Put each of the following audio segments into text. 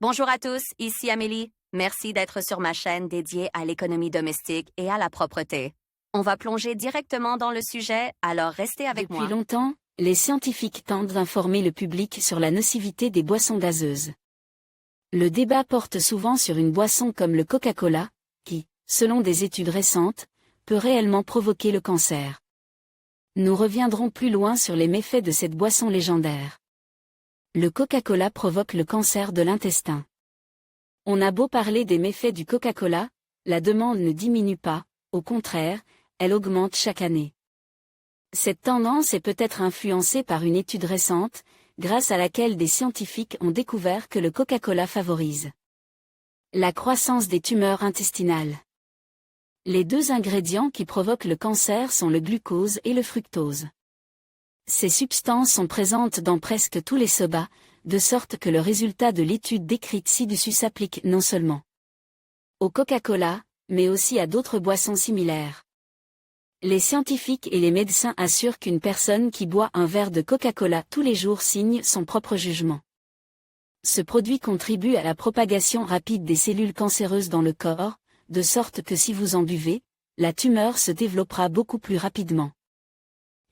Bonjour à tous, ici Amélie. Merci d'être sur ma chaîne dédiée à l'économie domestique et à la propreté. On va plonger directement dans le sujet, alors restez avec moi. Depuis longtemps, les scientifiques tentent d'informer le public sur la nocivité des boissons gazeuses. Le débat porte souvent sur une boisson comme le Coca-Cola, qui, selon des études récentes, peut réellement provoquer le cancer. Nous reviendrons plus loin sur les méfaits de cette boisson légendaire. Le Coca-Cola provoque le cancer de l'intestin. On a beau parler des méfaits du Coca-Cola, la demande ne diminue pas, au contraire, elle augmente chaque année. Cette tendance est peut-être influencée par une étude récente, grâce à laquelle des scientifiques ont découvert que le Coca-Cola favorise la croissance des tumeurs intestinales. Les deux ingrédients qui provoquent le cancer sont le glucose et le fructose. Ces substances sont présentes dans presque tous les sodas, de sorte que le résultat de l'étude décrite ci-dessus s'applique non seulement au Coca-Cola, mais aussi à d'autres boissons similaires. Les scientifiques et les médecins assurent qu'une personne qui boit un verre de Coca-Cola tous les jours signe son propre jugement. Ce produit contribue à la propagation rapide des cellules cancéreuses dans le corps, de sorte que si vous en buvez, la tumeur se développera beaucoup plus rapidement.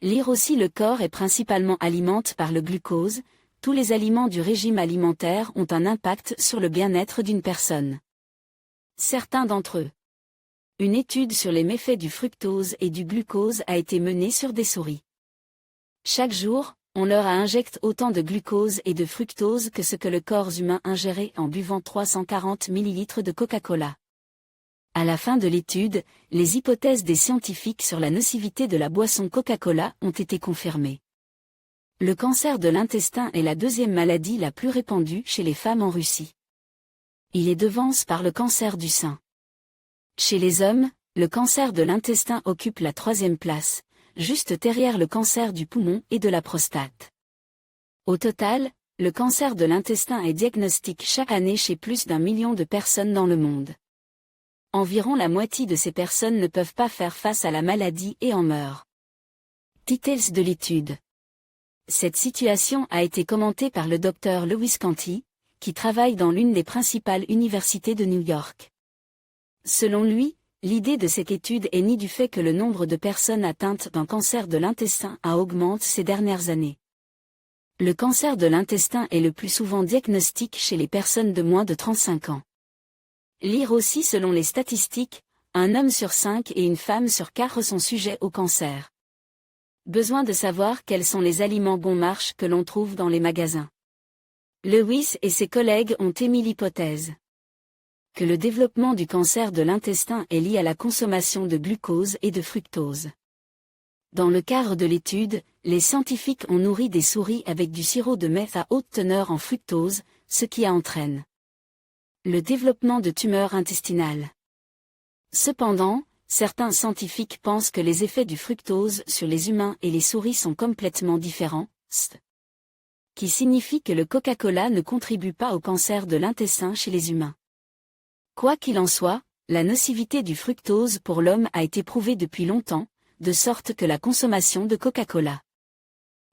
Lire aussi le corps est principalement alimenté par le glucose, tous les aliments du régime alimentaire ont un impact sur le bien-être d'une personne. Certains d'entre eux. Une étude sur les méfaits du fructose et du glucose a été menée sur des souris. Chaque jour, on leur a injecté autant de glucose et de fructose que ce que le corps humain ingérait en buvant 340 ml de Coca-Cola. À la fin de l'étude, les hypothèses des scientifiques sur la nocivité de la boisson Coca-Cola ont été confirmées. Le cancer de l'intestin est la deuxième maladie la plus répandue chez les femmes en Russie. Il est devancé par le cancer du sein. Chez les hommes, le cancer de l'intestin occupe la troisième place, juste derrière le cancer du poumon et de la prostate. Au total, le cancer de l'intestin est diagnostiqué chaque année chez plus d'1 million de personnes dans le monde. Environ la moitié de ces personnes ne peuvent pas faire face à la maladie et en meurent. Details de l'étude. Cette situation a été commentée par le docteur Lewis Canty, qui travaille dans l'une des principales universités de New York. Selon lui, l'idée de cette étude est née du fait que le nombre de personnes atteintes d'un cancer de l'intestin a augmenté ces dernières années. Le cancer de l'intestin est le plus souvent diagnostiqué chez les personnes de moins de 35 ans. Lire aussi selon les statistiques, un homme sur 5 et une femme sur 4 sont sujets au cancer. Besoin de savoir quels sont les aliments bon marché que l'on trouve dans les magasins. Lewis et ses collègues ont émis l'hypothèse que le développement du cancer de l'intestin est lié à la consommation de glucose et de fructose. Dans le cadre de l'étude, les scientifiques ont nourri des souris avec du sirop de meth à haute teneur en fructose, ce qui entraîne le développement de tumeurs intestinales. Cependant, certains scientifiques pensent que les effets du fructose sur les humains et les souris sont complètement différents, qui signifie que le Coca-Cola ne contribue pas au cancer de l'intestin chez les humains. Quoi qu'il en soit, la nocivité du fructose pour l'homme a été prouvée depuis longtemps, de sorte que la consommation de Coca-Cola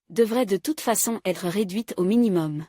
devrait de toute façon être réduite au minimum.